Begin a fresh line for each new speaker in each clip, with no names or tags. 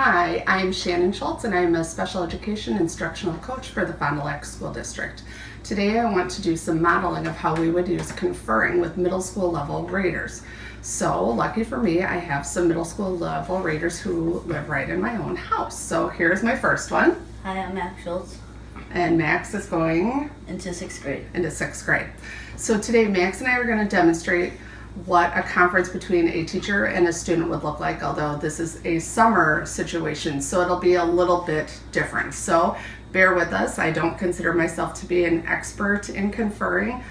Hi, I'm Shannon Schultz and I'm a special education instructional coach for the Fond du Lac School District. Today I want to do some modeling of how we would use conferring with middle school level graders. So lucky for me, I have some middle school level graders who live right in my own house. So here's my first one.
Hi, I'm Max Schultz.
And Max is going
into sixth grade.
So today Max and I are going to demonstrate what a conference between a teacher and a student would look like, although this is a summer situation, so it'll be a little bit different. So bear with us. I don't consider myself to be an expert in conferring,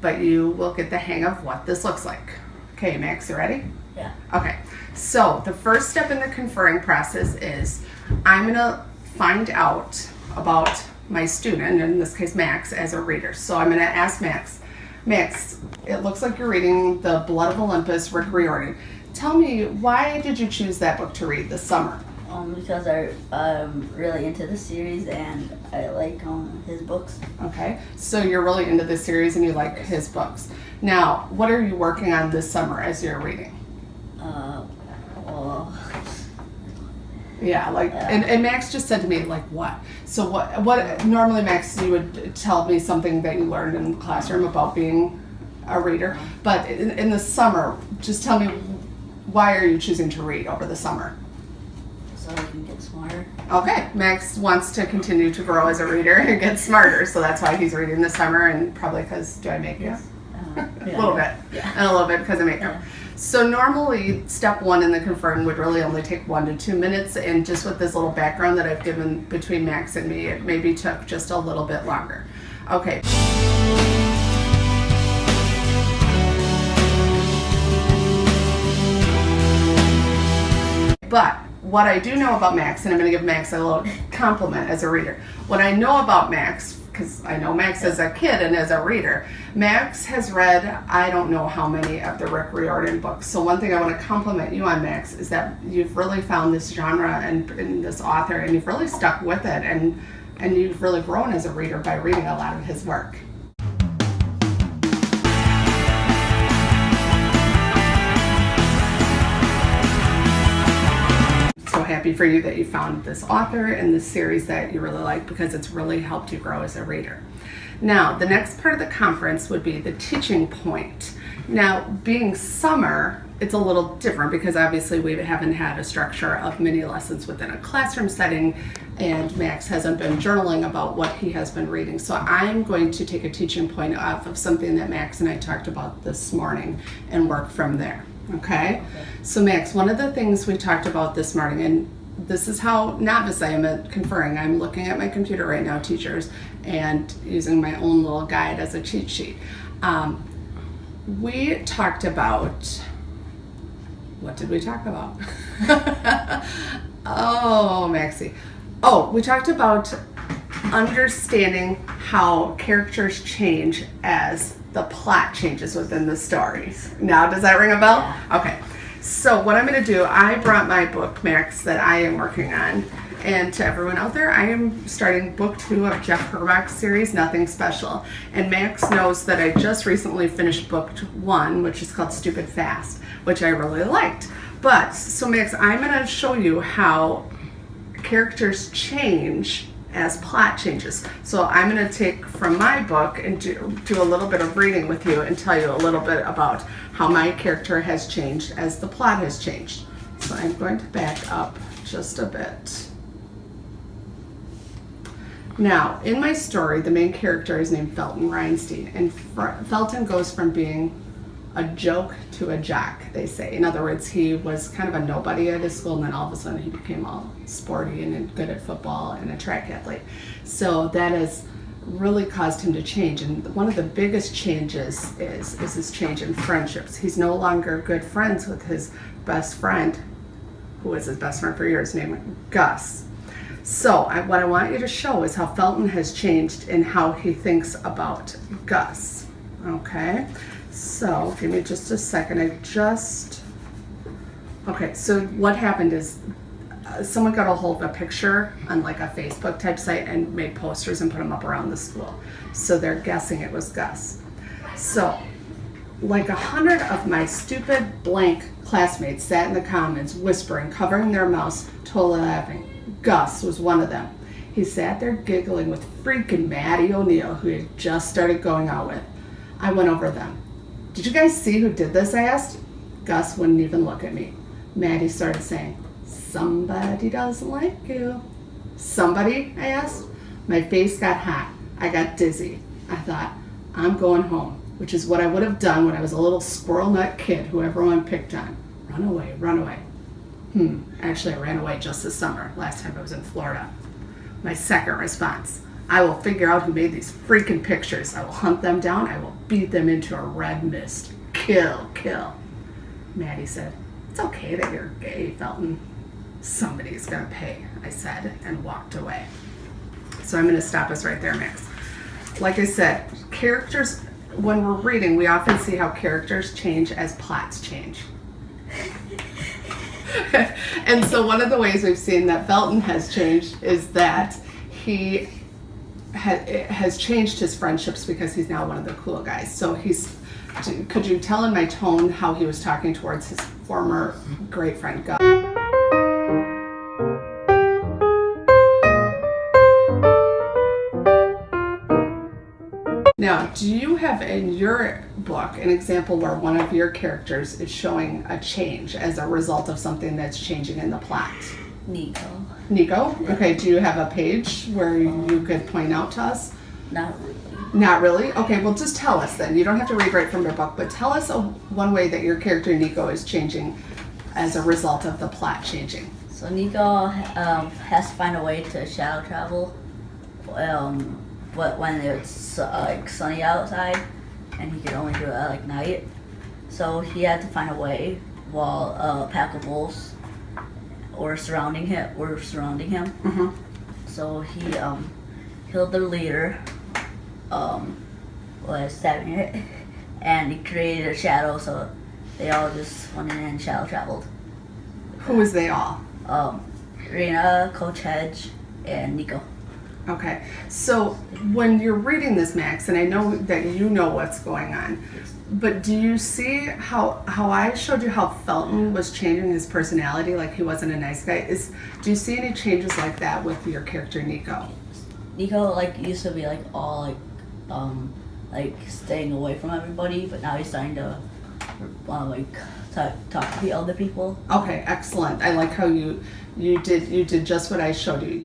but you will get the hang of what this looks like. Okay, Max, you ready?
Yeah.
Okay, so the first step in the conferring process is I'm going to find out about my student, in this case Max, as a reader. So I'm going to ask Max, it looks like you're reading The Blood of Olympus, Rick Riordan. Tell me, why did you choose that book to read this summer?
Because I'm really into the series and I like his books.
Okay, so you're really into this series and you like his books. Now, what are you working on this summer as you're reading? Yeah, and Max just said to me, like, what? So what normally, Max, you would tell me something that you learned in the classroom about being a reader, but in the summer, just tell me, why are you choosing to read over the summer?
So I can get smarter.
Okay, Max wants to continue to grow as a reader and get smarter, so that's why he's reading this summer, and probably because, do I make you? A little bit, and a little bit because I make him. So normally, step one in the conferring would really only take 1 to 2 minutes, and just with this little background that I've given between Max and me, it maybe took just a little bit longer. Okay. But what I do know about Max, and I'm going to give Max a little compliment as a reader. What I know about Max, because I know Max as a kid and as a reader, Max has read I don't know how many of the Rick Riordan books. So one thing I want to compliment you on, Max, is that you've really found this genre and this author, and you've really stuck with it, and you've really grown as a reader by reading a lot of his work. Happy for you that you found this author and this series that you really like, because it's really helped you grow as a reader. Now, the next part of the conference would be the teaching point. Now, being summer, it's a little different because obviously we haven't had a structure of mini lessons within a classroom setting, and Max hasn't been journaling about what he has been reading. So I'm going to take a teaching point off of something that Max and I talked about this morning and work from there. Okay? So Max, one of the things we talked about this morning, and this is how novice I am at conferring. I'm looking at my computer right now, teachers, and using my own little guide as a cheat sheet. We talked about, what did we talk about? Oh, Maxie. Oh, we talked about understanding how characters change as the plot changes within the stories. Now, does that ring a bell?
Yeah.
Okay. So what I'm going to do, I brought my book, Max, that I am working on. And to everyone out there, I am starting book 2 of Jeff Herbach's series, Nothing Special. And Max knows that I just recently finished book 1, which is called Stupid Fast, which I really liked. But, so Max, I'm going to show you how characters change as plot changes. So I'm going to take from my book and do a little bit of reading with you and tell you a little bit about how my character has changed as the plot has changed. So I'm going to back up just a bit. Now, in my story, the main character is named Felton Reinstein, and Felton goes from being a joke to a jock, they say. In other words, he was kind of a nobody at his school, and then all of a sudden he became all sporty and good at football and a track athlete. So that has really caused him to change, and one of the biggest changes is his change in friendships. He's no longer good friends with his best friend, who was his best friend for years, named Gus. So what I want you to show is how Felton has changed in how he thinks about Gus. Okay? So, give me just a second. Okay, so what happened is someone got a hold of a picture on like a Facebook type site and made posters and put them up around the school. So they're guessing it was Gus. So, like 100 of my stupid blank classmates sat in the commons, whispering, covering their mouths, totally laughing. Gus was one of them. He sat there giggling with freaking Maddie O'Neill, who he had just started going out with. I went over them. Did you guys see who did this? I asked. Gus wouldn't even look at me. Maddie started saying, somebody doesn't like you. Somebody? I asked. My face got hot. I got dizzy. I thought, I'm going home, which is what I would have done when I was a little squirrel nut kid who everyone picked on. Run away, run away. Actually, I ran away just this summer, last time I was in Florida. My second response, I will figure out who made these freaking pictures. I will hunt them down. I will beat them into a red mist. Kill, kill. Maddie said, it's okay that you're gay, Felton. Somebody's gonna pay, I said, and walked away. So I'm gonna stop us right there, Max. Like I said, characters, when we're reading, we often see how characters change as plots change. And so one of the ways we've seen that Felton has changed is that he has changed his friendships because he's now one of the cool guys. So could you tell in my tone how he was talking towards his former great friend Gus? Now, do you have in your book an example where one of your characters is showing a change as a result of something that's changing in the plot?
Nico.
Nico? Okay, do you have a page where you could point out to us?
Not really.
Not really? Okay, well just tell us then. You don't have to read right from your book, but tell us one way that your character Nico is changing as a result of the plot changing.
So Nico has to find a way to shadow travel. But when it's like sunny outside, and he could only do it at like night, so he had to find a way while a pack of wolves were surrounding him.
Mm-hmm.
So he killed their leader, was stabbing it, and he created a shadow. So they all just went in and shadow traveled.
Who was they all?
Rena, Coach Hedge, and Nico.
Okay, so when you're reading this, Max, and I know that you know what's going on, but do you see how I showed you how Felton was changing his personality, like he wasn't a nice guy? Do you see any changes like that with your character Nico?
Nico used to be all staying away from everybody, but now he's starting to talk to the other people.
Okay, excellent. I like how you did just what I showed you.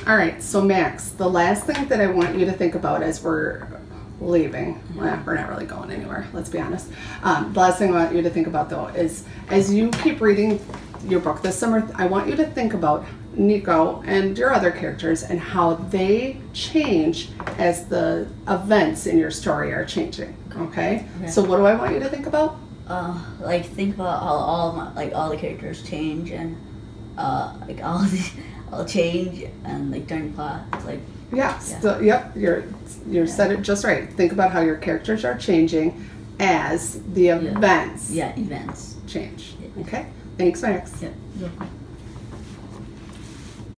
All right, so Max, the last thing that I want you to think about as we're leaving, well, we're not really going anywhere, let's be honest. The last thing I want you to think about though is as you keep reading your book this summer, I want you to think about Nico and your other characters and how they change as the events in your story are changing, okay? So what do I want you to think about?
Think about how all the characters change and all change and during the plot.
Yep, you said it just right. Think about how your characters are changing as the events
events
change. Okay, thanks, Max.
Yeah.